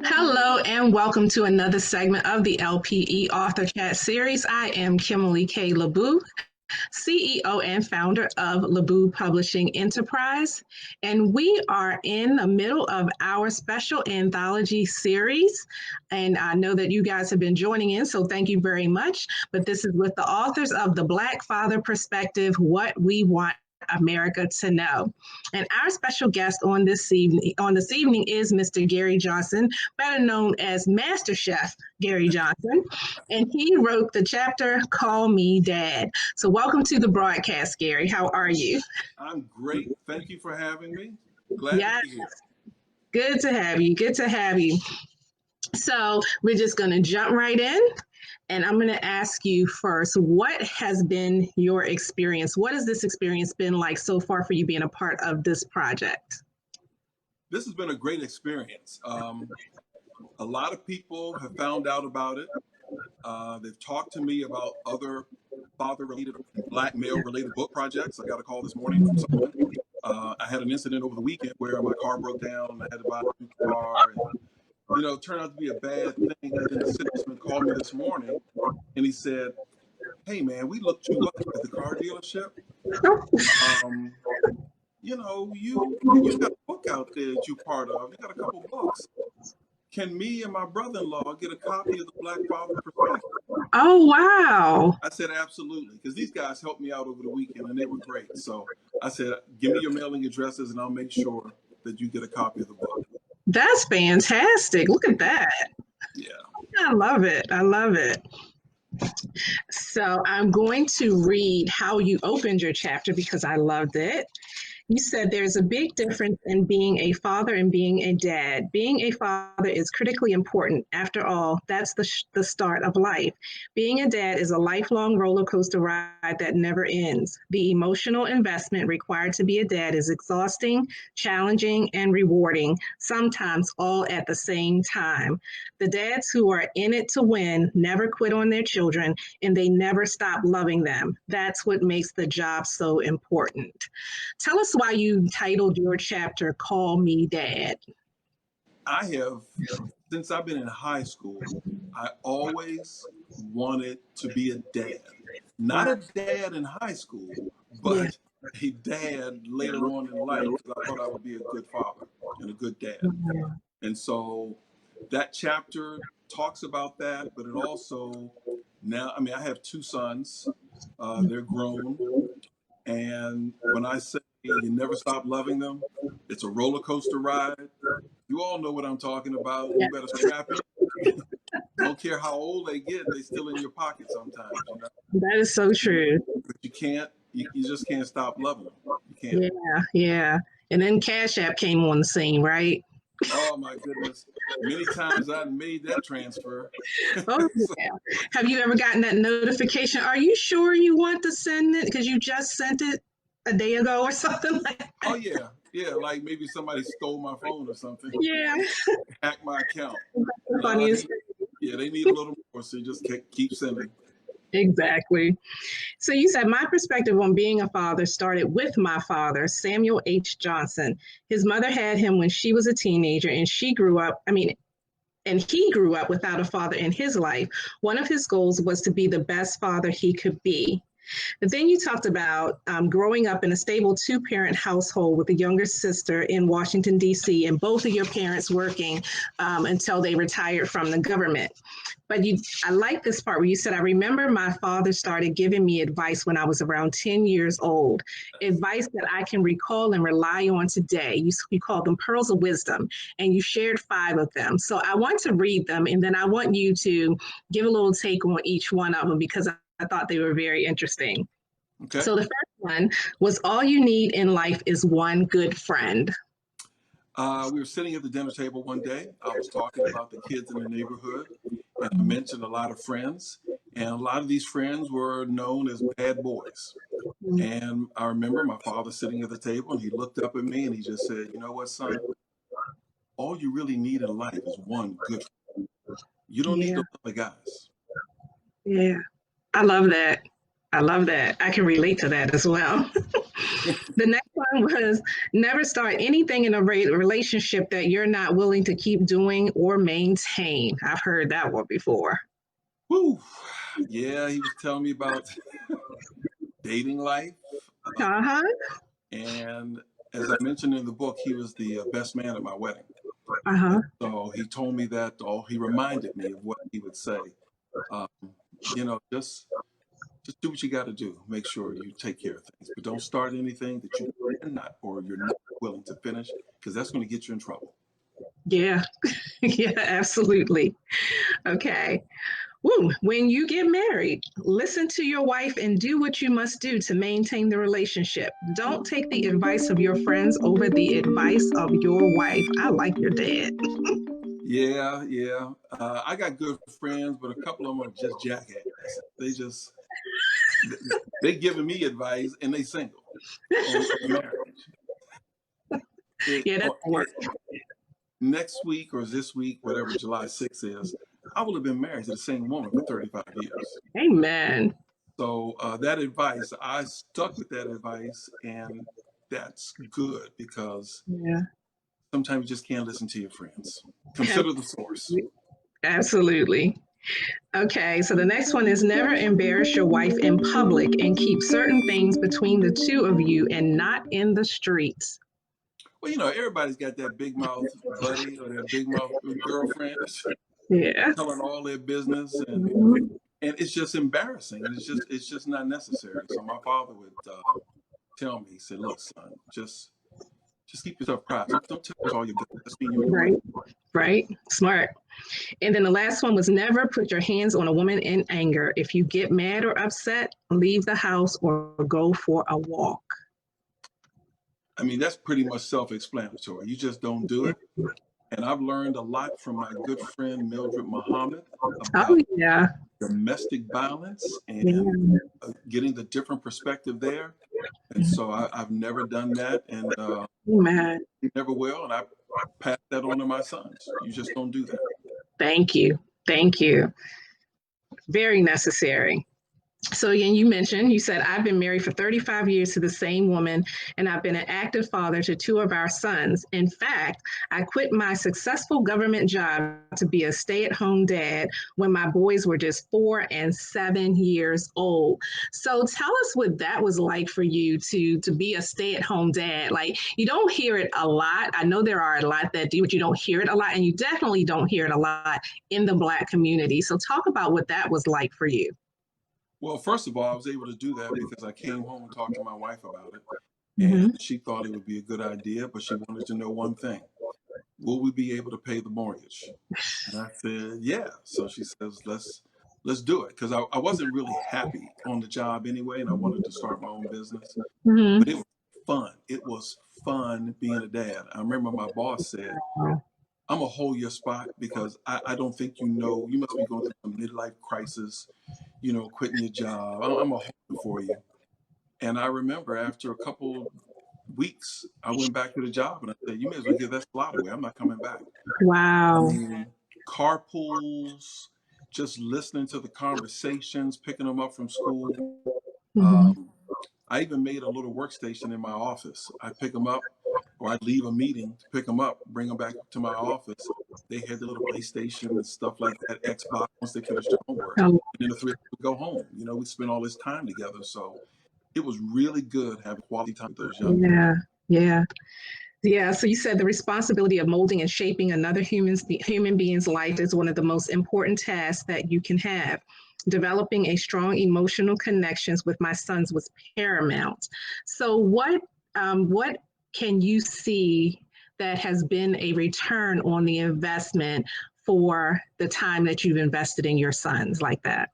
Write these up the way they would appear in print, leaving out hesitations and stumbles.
Hello and welcome to another segment of the LPE Author Chat Series. I am Kimmoly K. LaBoo, CEO and founder of LaBoo Publishing Enterprise, and we are in the middle of our special anthology series. And I know that you guys have been joining in, so thank you very much. But this is with the authors of The Black Father Perspective, What We Want America to Know. And our special guest on this evening is Mr. Gary Johnson, better known as Master Chef Gary Johnson. And he wrote the chapter Call Me Dad. So welcome to the broadcast, Gary. How are you? I'm great. Thank you for having me. Glad Yes. to be here. Good to have you. Good to have you. So we're just going to jump right in. And I'm going to ask you first, what has been your experience? What has this experience been like so far for you being a part of this project? This has been a great experience. A lot of people have found out about it. They've talked to me about other father-related, Black male-related book projects. I got a call this morning from someone. I had an incident over the weekend where my car broke down. I had to buy a new car. And, it turned out to be a bad thing. And then the salesman called me this morning and he said, "Hey man, we looked you up at the car dealership. You got a book out there that you're part of. You got a couple books. Can me and my brother-in-law get a copy of The Black Father Perspective?" Oh, wow. I said, absolutely, because these guys helped me out over the weekend and they were great. So I said, give me your mailing addresses and I'll make sure that you get a copy of the book. That's fantastic. Look at that. Yeah. I love it. I love it. So I'm going to read how you opened your chapter because I loved it. You said there's a big difference in being a father and being a dad. Being a father is critically important. After all, that's the start of life. Being a dad is a lifelong roller coaster ride that never ends. The emotional investment required to be a dad is exhausting, challenging, and rewarding, sometimes all at the same time. The dads who are in it to win never quit on their children, and they never stop loving them. That's what makes the job so important. Tell us why you titled your chapter Call Me Dad. I have, since I've been in high school, I always wanted to be a dad. Not a dad in high school, but a dad later on in life, because I thought I would be a good father and a good dad. And so that chapter talks about that, but it also, I have two sons, they're grown. And when I say you never stop loving them, it's a roller coaster ride. You all know what I'm talking about. You better strap in. Don't care how old they get, they still in your pocket sometimes. That is so true. But you just can't stop loving them. You can't. Yeah. And then Cash App came on the scene, right? Oh my goodness. Many times I made that transfer. Oh, yeah. Have you ever gotten that notification? Are you sure you want to send it? Because you just sent it a day ago or something like that. Oh yeah. Yeah, like maybe somebody stole my phone or something. Yeah. Hacked my account. The funniest. They need a little more, so you just keep sending. Exactly. So you said my perspective on being a father started with my father, Samuel H. Johnson. His mother had him when she was a teenager, and he grew up without a father in his life. One of his goals was to be the best father he could be. But then you talked about growing up in a stable two-parent household with a younger sister in Washington, D.C., and both of your parents working until they retired from the government. But I like this part where you said, I remember my father started giving me advice when I was around 10 years old, advice that I can recall and rely on today. You called them pearls of wisdom, and you shared 5 of them. So I want to read them, and then I want you to give a little take on each one of them because I thought they were very interesting. Okay. So the first one was, all you need in life is one good friend. We were sitting at the dinner table one day. I was talking about the kids in the neighborhood, and I mentioned a lot of friends. And a lot of these friends were known as bad boys. And I remember my father sitting at the table, and he looked up at me and he just said, "You know what, son? All you really need in life is one good friend. You don't need those other guys." Yeah. I love that. I can relate to that as well. The next one was never start anything in a relationship that you're not willing to keep doing or maintain. I've heard that one before. Woo. Yeah, he was telling me about dating life. Uh huh. And as I mentioned in the book, he was the best man at my wedding. Uh huh. And so he told me that, he reminded me of what he would say. Um, just do what you got to do. Make sure you take care of things, but don't start anything that you cannot or you're not willing to finish, because that's going to get you in trouble. Yeah. Yeah, absolutely. Okay. Woo. When you get married, listen to your wife and do what you must do to maintain the relationship. Don't take the advice of your friends over the advice of your wife. I like your dad. Yeah, yeah. I got good friends, but a couple of them are just jackasses. They giving me advice and they single on marriage. Yeah, that's work. Next week or this week, whatever July 6th is, I will have been married to the same woman for 35 years. Amen. So that advice, I stuck with that advice, and that's good because Yeah. sometimes you just can't listen to your friends. Consider the source. Absolutely. Okay, so the next one is never embarrass your wife in public and keep certain things between the two of you and not in the streets. Well, everybody's got that big mouth buddy or that big mouth girlfriend Yeah. telling all their business, and Mhm. it's just embarrassing, and it's just not necessary. So my father would tell me, he said, "Look, son, just keep yourself private. Don't tell us all your business. That's me and you and your wife." Right. Right. Smart. And then the last one was never put your hands on a woman in anger. If you get mad or upset, leave the house or go for a walk. I mean, that's pretty much self-explanatory. You just don't do it. And I've learned a lot from my good friend Mildred Muhammad Oh, about yeah. domestic violence and Yeah. getting the different perspective there. And so I've never done that, and Man, never will. And I pass that on to my sons. You just don't do that. thank you. Thank you. Very necessary. So again, you said, I've been married for 35 years to the same woman, and I've been an active father to two of our sons. In fact, I quit my successful government job to be a stay-at-home dad when my boys were just 4 and 7 years old. So tell us what that was like for you to be a stay-at-home dad. Like, you don't hear it a lot. I know there are a lot that do, but you don't hear it a lot, and you definitely don't hear it a lot in the Black community. So talk about what that was like for you. Well, first of all, I was able to do that because I came home and talked to my wife about it. And Mm-hmm. she thought it would be a good idea, but she wanted to know one thing: will we be able to pay the mortgage? And I said, yeah. So she says, let's do it, because I wasn't really happy on the job anyway, and I wanted to start my own business. But Mm-hmm. it was fun. It was fun being a dad. I remember my boss said, I'm gonna hold your spot because I don't think you must be going through some midlife crisis, quitting your job. I'm gonna hold it for you. And I remember after a couple weeks, I went back to the job and I said, you may as well give that slot away. I'm not coming back. I Wow. mean, carpools, just listening to the conversations, picking them up from school. Mm-hmm. Um, I even made a little workstation in my office. I pick them up, or I'd leave a meeting to pick them up, bring them back to my office. They had the little PlayStation and stuff like that, Xbox, once they finished their homework. Oh, And then the three of us would go home. We spent all this time together. So it was really good having quality time with those young. yeah. Yeah. Yeah. So you said the responsibility of molding and shaping another human being's life is one of the most important tasks that you can have. Developing a strong emotional connections with my sons was paramount. So what can you see that has been a return on the investment for the time that you've invested in your sons like that?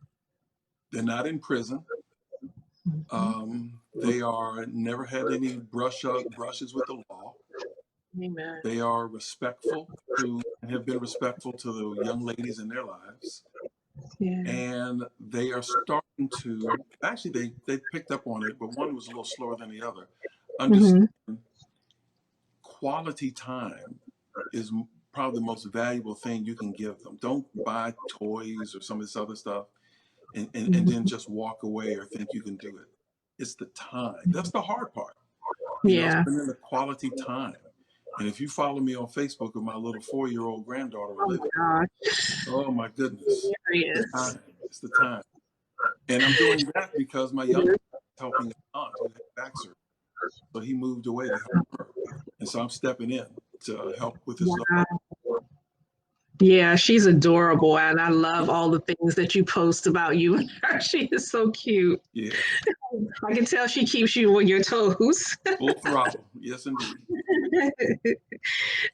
They're not in prison. Mhm. They are never had any brushes with the law. Amen. They are respectful to and have been respectful to the young ladies in their lives. Yeah. And they are starting to, actually, they picked up on it, but one was a little slower than the other. Understand Mm-hmm. quality time is probably the most valuable thing you can give them. Don't buy toys or some of this other stuff and then just walk away or think you can do it. It's the time. That's the hard part. Yeah. Spending the quality time. And if you follow me on Facebook with my little 4-year-old granddaughter, Oh my Olivia, gosh. oh my goodness, the Hilarious. time. It's the time. And I'm doing that because my youngest is helping his aunt who had back surgery. So he moved away to help her. And so I'm stepping in to help with his Wow. Yeah, she's adorable, and I love all the things that you post about you and her. She is so cute. Yeah, I can tell she keeps you on your toes. full throttle. Yes, indeed.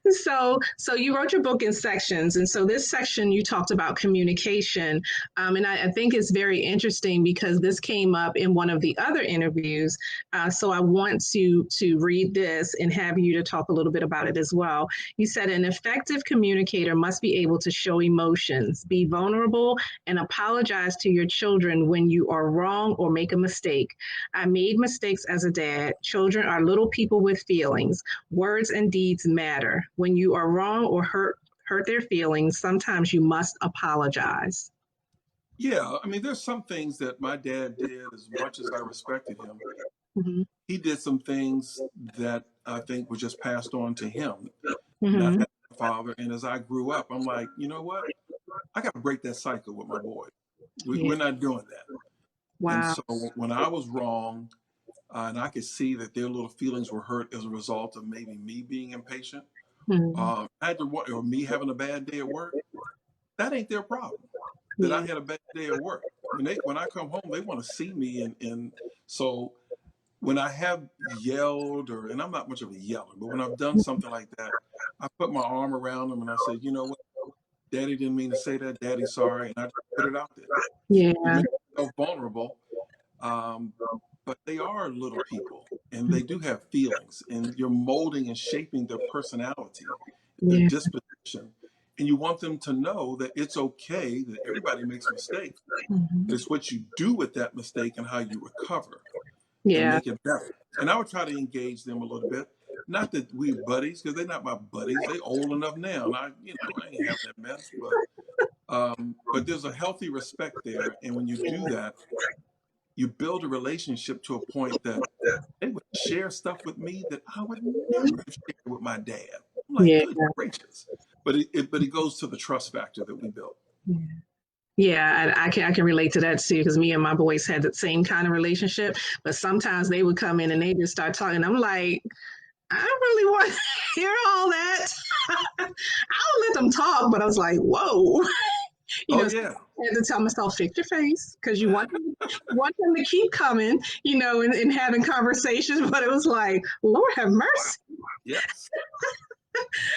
So you wrote your book in sections, and so this section you talked about communication, and I think it's very interesting because this came up in one of the other interviews. So I want to read this and have you to talk a little bit about it as well. You said an effective communicator must be able to show emotions, be vulnerable, and apologize to your children when you are wrong or make a mistake. I made mistakes as a dad. Children are little people with feelings. Words and deeds matter. When you are wrong or hurt their feelings, sometimes you must apologize. Yeah, I mean, there's some things that my dad did as much as I respected him. Mm-hmm. He did some things that I think were just passed on to him, not Mm-hmm. having a father. And as I grew up, I'm like, you know what? I got to break that cycle with my boy. Yeah. We're not doing that. And Wow. so when I was wrong, and I could see that their little feelings were hurt as a result of maybe me being impatient, Mm-hmm. I had to, or me having a bad day at work, that ain't their problem. That I Yeah. had a bad day at work. When I come home, they want to see me, and so when I have yelled, and I'm not much of a yeller, but when I've done something like that, I put my arm around them and I say, you know what, Daddy didn't mean to say that. Daddy's sorry, and I just put it out there. You Yeah. make yourself vulnerable, um, but they are little people, and they do have feelings, and you're molding and shaping their personality, their Yeah. disposition, and you want them to know that it's okay that everybody makes mistakes. Mm-hmm. It's what you do with that mistake and how you recover and Yeah. make it better. And I would try to engage them a little bit. Not that we're buddies, because they're not my buddies. They old enough now, and I ain't having that mess. But there's a healthy respect there, and when you do that, you build a relationship to a point that they would share stuff with me that I would never have shared with my dad. I'm like, Yeah. good gracious! But it goes to the trust factor that we built. Yeah, I can relate to that too because me and my boys had the same kind of relationship. But sometimes they would come in and they just start talking. I'm like, I don't really want to hear all that. I'll let them talk, but I was like, whoa, Oh so yeah, I had to tell myself, fix your face because you want them to keep coming, and having conversations. But it was like, Lord have mercy. yes.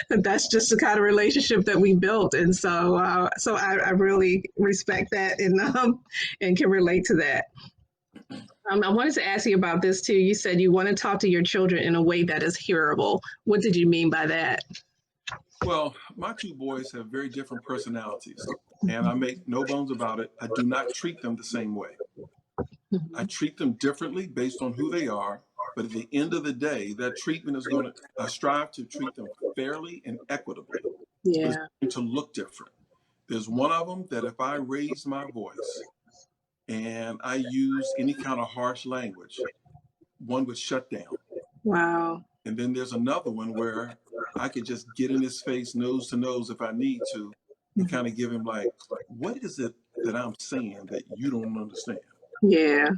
That's just the kind of relationship that we built, and so I really respect that and can relate to that. I wanted to ask you about this too. You said you want to talk to your children in a way that is hearable. What did you mean by that? Well, my two boys have very different personalities, and I make no bones about it. I do not treat them the same way. I treat them differently based on who they are, but at the end of the day, that treatment is going to, I strive to treat them fairly and equitably, but it's Yeah. going to look different. There's one of them that if I raise my voice and I use any kind of harsh language, one would shut down. Wow. And then there's another one where I could just get in his face nose to nose if I need to and kind of give him like, what is it that I'm saying that you don't understand? Yeah.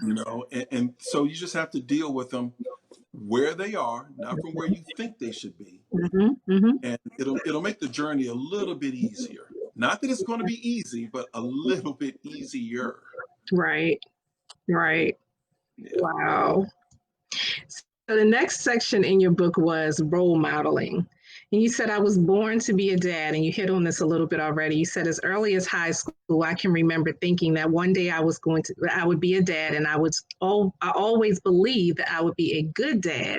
And so you just have to deal with them where they are, not from where you think they should be. Mm-hmm. Mm-hmm. And it'll make the journey a little bit easier. Not that it's going to be easy, but a little bit easier. Right. Right. Yeah. Wow. So the next section in your book was role modeling. And you said, I was born to be a dad, and you hit on this a little bit already. You said, as early as high school, I can remember thinking that one day I would be a dad, and I always believed that I would be a good dad.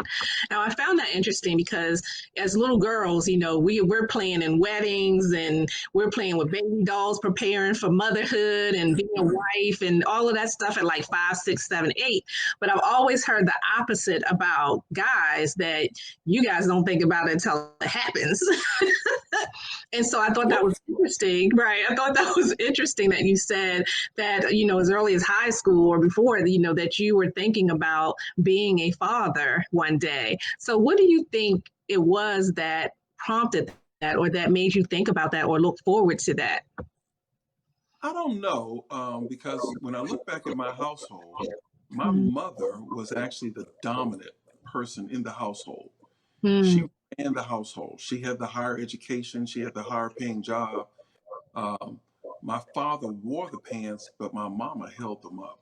Now, I found that interesting because as little girls, we're playing in weddings and we're playing with baby dolls, preparing for motherhood and being a wife and all of that stuff at like 5, 6, 7, 8. But I've always heard the opposite about guys, that you guys don't think about it until it happens. And so I thought that was interesting, right? I thought that was interesting that you said that, as early as high school or before, that you were thinking about being a father one day. So what do you think it was that prompted that, or that made you think about that or look forward to that? I don't know, because when I look back at my household, my Mm. mother was actually the dominant person in the household. She Mm. ran the household. She had the higher education. She had the higher paying job. Um, my father wore the pants, but my mama held them up.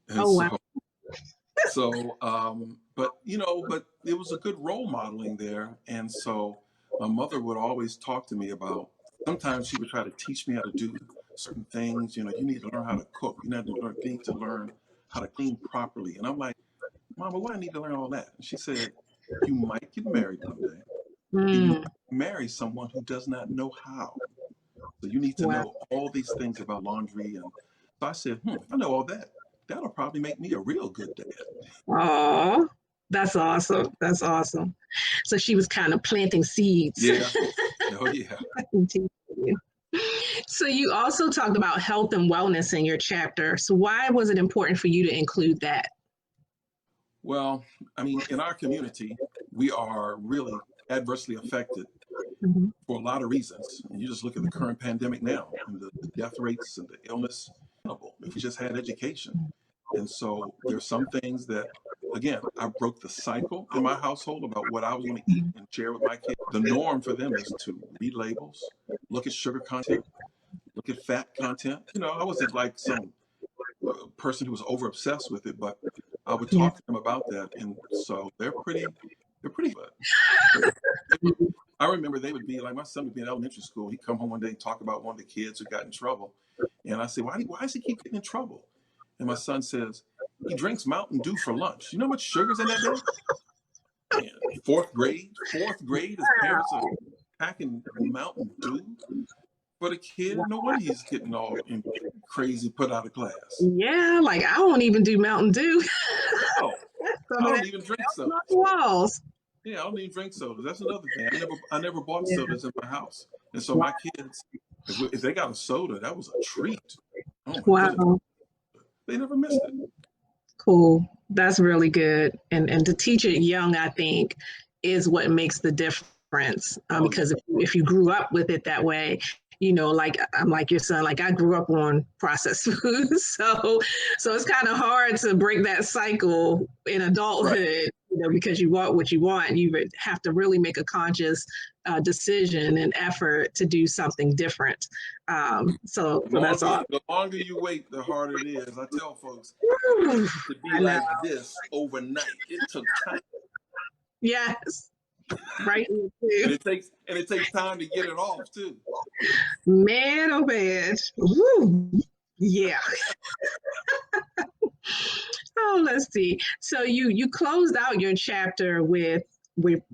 And Oh, wow. but it was a good role modeling there. And so my mother would always talk to me about, sometimes she would try to teach me how to do certain things. You need to learn how to cook. You need to learn how to clean properly. And I'm like, Mama, why I need to learn all that? And she said, you might get married one day, and you Mm. marry someone who does not know how. So you need to Wow. know all these things about laundry. And so I said, if I know all that, that'll probably make me a real good dad. Oh, that's awesome. That's awesome. So she was kind of planting seeds. Yeah. Oh, yeah. So you also talked about health and wellness in your chapter. So why was it important for you to include that? Well, I mean, in our community, we are really adversely affected Mhm. for a lot of reasons. And you just look at the current pandemic now and the death rates and the illness. If we just had education. And so there's some things that, again, I broke the cycle in my household about what I was going to eat and share with my kids. The norm for them is to read labels, look at sugar content, look at fat content. I wasn't like some person who was over obsessed with it, but I would Yeah. talk to them about that. And so they're pretty good. I remember they would be like, my son would be in elementary school. He'd come home one day and talk about one of the kids who got in trouble. And I say, why does he keep getting in trouble? And my son says, he drinks Mountain Dew for lunch. You know how much sugar's in that day? And fourth grade, his parents are packing Mountain Dew for the kid. No wonder he's getting all crazy, put out of class. Yeah, like I won't even do Mountain Dew. No, Some I of that don't even drink sodas. off the walls. Yeah, I don't even drink sodas. That's another thing. I never bought Yeah. sodas in my house, and so Wow. my kids, if they got a soda, that was a treat. Oh my goodness, Wow. they never missed it. Cool. That's really good. And to teach it young, I think, is what makes the difference. Oh yeah, Because if you grew up with it that way, like I'm like your son, like I grew up on processed foods. So it's kind of hard to break that cycle in right. adulthood, because you want what you want. You would have to really make a conscious decision and effort to do something different. So that's all. The longer you wait, the harder it is. I tell folks, to be I know. like this overnight. It took time, Yes. Right. and it takes time to get it off too. Man, oh man. Woo. Yeah. Oh, let's see. So you closed out your chapter with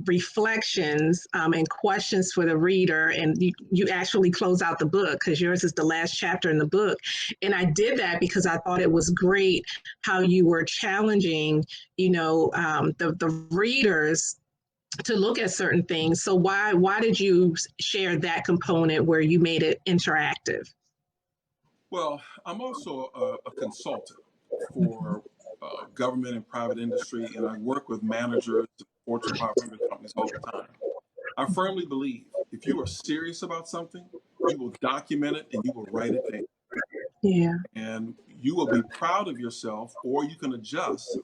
reflections and questions for the reader, and you actually close out the book because yours is the last chapter in the book. And I did that because I thought it was great how you were challenging, the readers to look at certain things. So why did you share that component where you made it interactive? Well, I'm also a consultant for government and private industry, and I work with managers of Fortune 500 companies all the time. I firmly believe if you are serious about something, you will document it and you will write it down. Yeah. And you will be proud of yourself, or you can adjust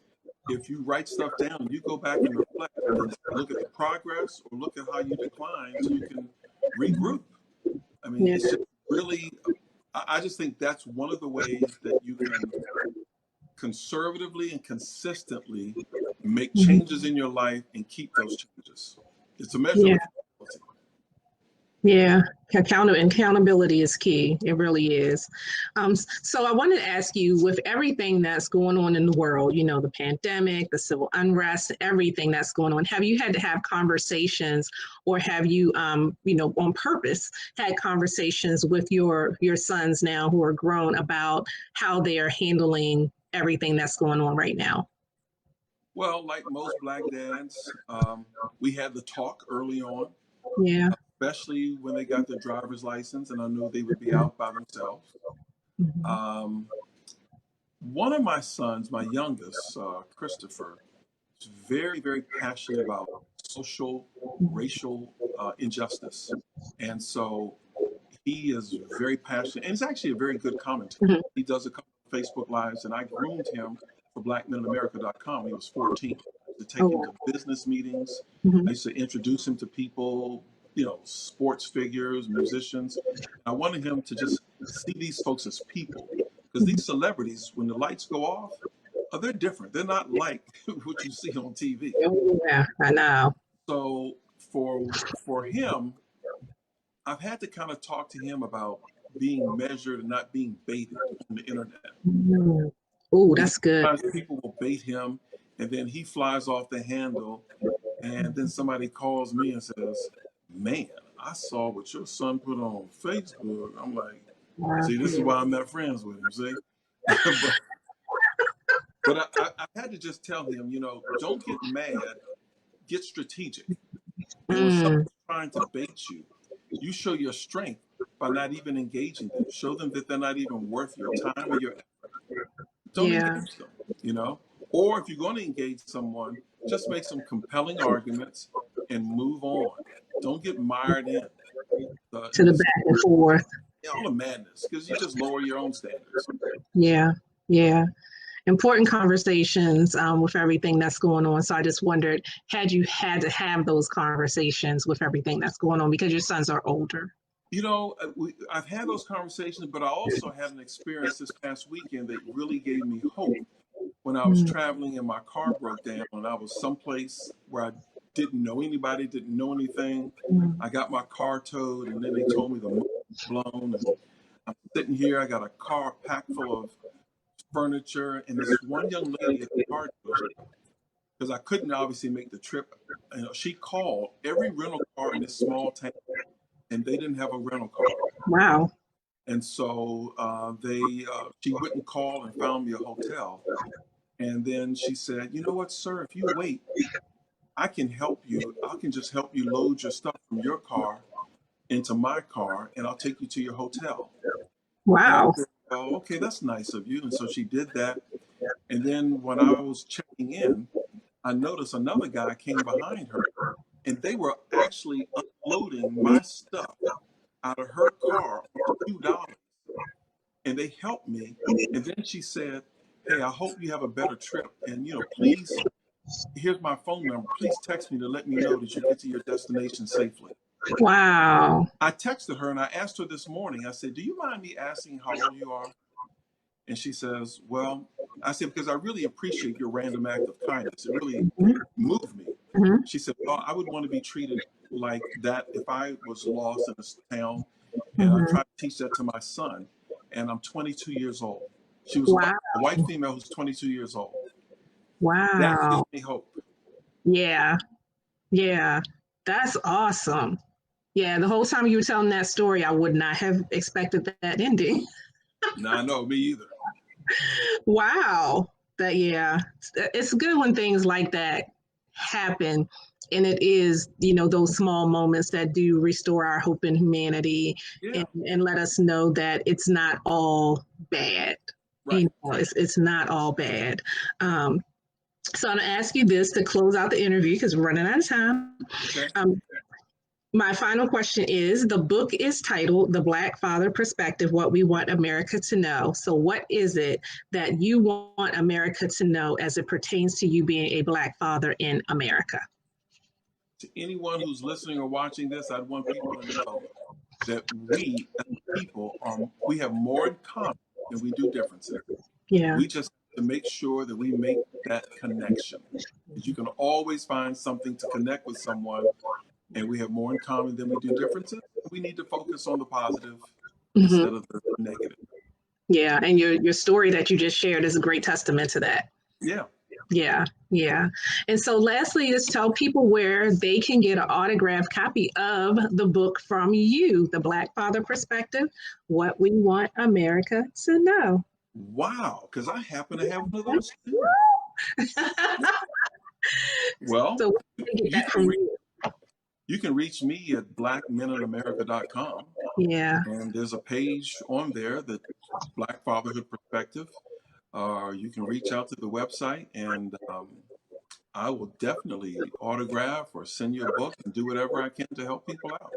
if you write stuff down. You go back and reflect and look at the progress or look at how you decline so you can regroup. I mean, Yeah. it's just really, I just think that's one of the ways that you can conservatively and consistently make changes in your life and keep those changes. It's a measure of Yeah. accountability. Yeah, accountability is key. It really is. So I wanted to ask you, with everything that's going on in the world, the pandemic, the civil unrest, everything that's going on, have you had to have conversations, or have you, on purpose, had conversations with your sons now who are grown about how they are handling everything that's going on right now? Well, like most Black dads, we had the talk early on. Yeah. especially when they got their driver's license, and I knew they would be out by themselves. Mhm. One of my sons, my youngest, Christopher, is very, very passionate about social, racial injustice. And so he is very passionate, and he's actually a very good commentator. Mhm. He does a couple of Facebook Lives, and I groomed him for blackmeninamerica.com when he was 14. I used to take him Oh, to business meetings. mhm. I used to introduce him to people, sports figures, musicians. I wanted him to just see these folks as people, because these celebrities, when the lights go off, they're different. They're not like what you see on TV. Yeah, I know. So for him, I've had to kind of talk to him about being measured and not being baited on the internet. Mm. Oh, Because that's good. sometimes people will bait him, and then he flies off the handle, and then somebody calls me and says, "Man, I saw what your son put on Facebook." I'm like, Yeah. "See, this is why I'm not friends with him." See, but I had to just tell him, don't get mad, get strategic. And when someone's Mm. trying to bait you, you show your strength by not even engaging them. Show them that they're not even worth your time or your effort. Don't Yeah. engage them, you know? Or if you're going to engage someone, just make some compelling arguments and move on. Don't get mired in To the back and forth. all the madness, because you just lower your own standards. Yeah. Yeah. Important conversations with everything that's going on. So I just wondered, had you had to have those conversations with everything that's going on because your sons are older? I've had those conversations, but I also had an experience this past weekend that really gave me hope. When I was Mm. traveling and my car broke down and I was someplace where I didn't know anybody, didn't know anything. Mm. I got my car towed, and then they told me the motor was blown, and I'm sitting here. I got a car packed full of furniture, and this one young lady at the car dealership, because I couldn't obviously make the trip, she called every rental car in this small town, and they didn't have a rental car. Wow. And so she went and called and found me a hotel. And then she said, "You know what, sir, if you wait, I can help you. I can just help you load your stuff from your car into my car, and I'll take you to your hotel." And I Wow. said, "Well, okay, that's nice of you." And so she did that. And then when I was checking in, I noticed another guy came behind her, and they were actually unloading my stuff out of her car for $2. And they helped me. And then she said, "Hey, I hope you have a better trip. And, please, here's my phone number. Please text me to let me know that you get to your destination safely." Wow. I texted her and I asked her this morning, I said, "Do you mind me asking how old you are?" And she says, "Well," I said, "because I really appreciate your random act of kindness. It really moved me." Mhm. She said, "Well, I would want to be treated like that if I was lost in this town." And I Mhm. try to teach that to my son. And I'm 22 years old. She was Wow. a white female who's 22 years old. That gives Wow. me hope. Yeah. Yeah. That's awesome. Yeah. The whole time you were telling that story, I would not have expected that ending. Now, I know, me either. Wow. That, yeah. It's good when things like that happen. And it is, those small moments that do restore our hope in humanity Yeah, and let us know that it's not all bad. right. It's not all bad. Um, so I'm going to ask you this to close out the interview because we're running out of time. Okay. Um, my final question is the book is titled The Black Father Perspective What We Want America to Know. So, what is it that you want America to know as it pertains to you being a Black father in America? To anyone who's listening or watching this, I'd want people to know that we as people we have more in common than we do differences. Yeah. We just have to make sure that we make that connection. Because you can always find something to connect with someone, and we have more in common than we do differences. We need to focus on the positive Mm-hmm. instead of the negative. Yeah. And your story that you just shared is a great testament to that. Yeah. Yeah, yeah. And so, lastly, just tell people where they can get an autographed copy of the book from you, The Black Father Perspective What We Want America to Know. Wow. Because I happen to have one of those too. Well, So, we can get you that can from reach, you. you can reach me at blackmeninamerica.com. Yeah. And there's a page on there that Black Fatherhood Perspective. You can reach out to the website, and I will definitely autograph or send you a book and do whatever I can to help people out.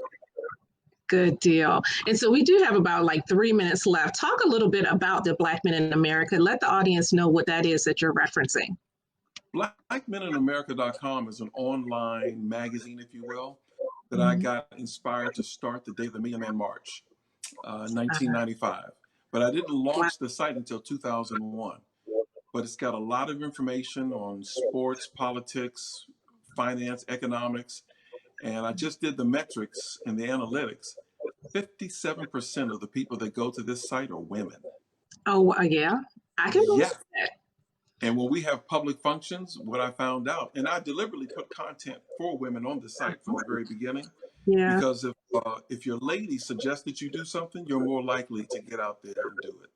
Good deal. And so we do have about like 3 minutes left. Talk a little bit about the Black Men in America. Let the audience know what that is that you're referencing. BlackMenInAmerica.com is an online magazine, if you will, that I got inspired to start the day of the Million Man March, 1995. But I didn't launch the site until 2001. But it's got a lot of information on sports, politics, finance, economics. And I just did the metrics and the analytics. 57% of the people that go to this site are women. Oh, yeah. I can believe Yeah. that. And when we have public functions, what I found out, and I deliberately put content for women on the site from the very beginning, Yeah. because if your lady suggests that you do something, you're more likely to get out there and do it.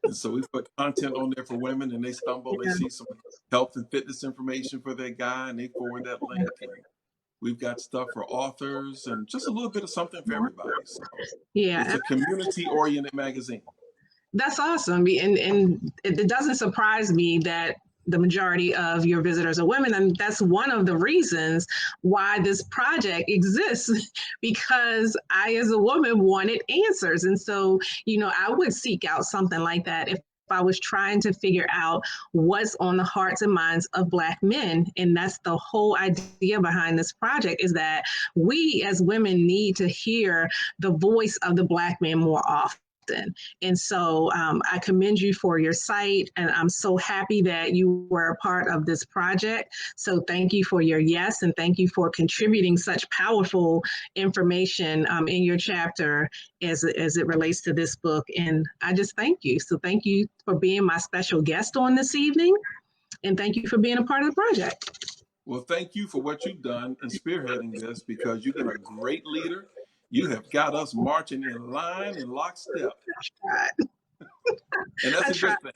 And so we put content on there for women, and they stumble, they see some health and fitness information for their guy, and they forward that link. And we've got stuff for authors and just a little bit of something for everybody. So Yeah. it's a community-oriented magazine. That's awesome. And it doesn't surprise me that the majority of your visitors are women. And that's one of the reasons why this project exists, because I, as a woman, wanted answers. And so, I would seek out something like that if I was trying to figure out what's on the hearts and minds of Black men. And that's the whole idea behind this project, is that we as women need to hear the voice of the Black man more often. And so I commend you for your site, and I'm so happy that you were a part of this project. So thank you for your yes, and thank you for contributing such powerful information in your chapter as it relates to this book. And I just thank you. So thank you for being my special guest on this evening, and thank you for being a part of the project. Well, thank you for what you've done in spearheading this, because you've been a great leader. You have got us marching in line in lockstep. And that's a good thing.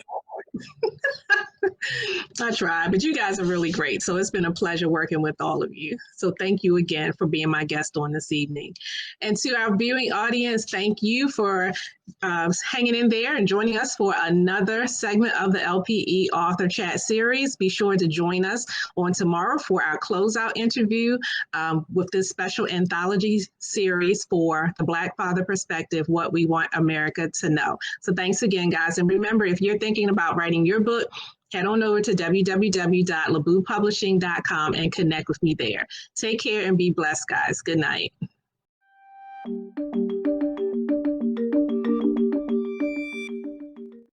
I tried, but you guys are really great. So it's been a pleasure working with all of you. So thank you again for being my guest on this evening. And to our viewing audience, thank you for hanging in there and joining us for another segment of the LPE Author Chat Series. Be sure to join us on tomorrow for our closeout interview with this special anthology series for the Black Father Perspective, What We Want America to Know. So thanks again, guys. And remember, if you're thinking about writing your book, head on over to www.laboopublishing.com and connect with me there. Take care and be blessed, guys. Good night.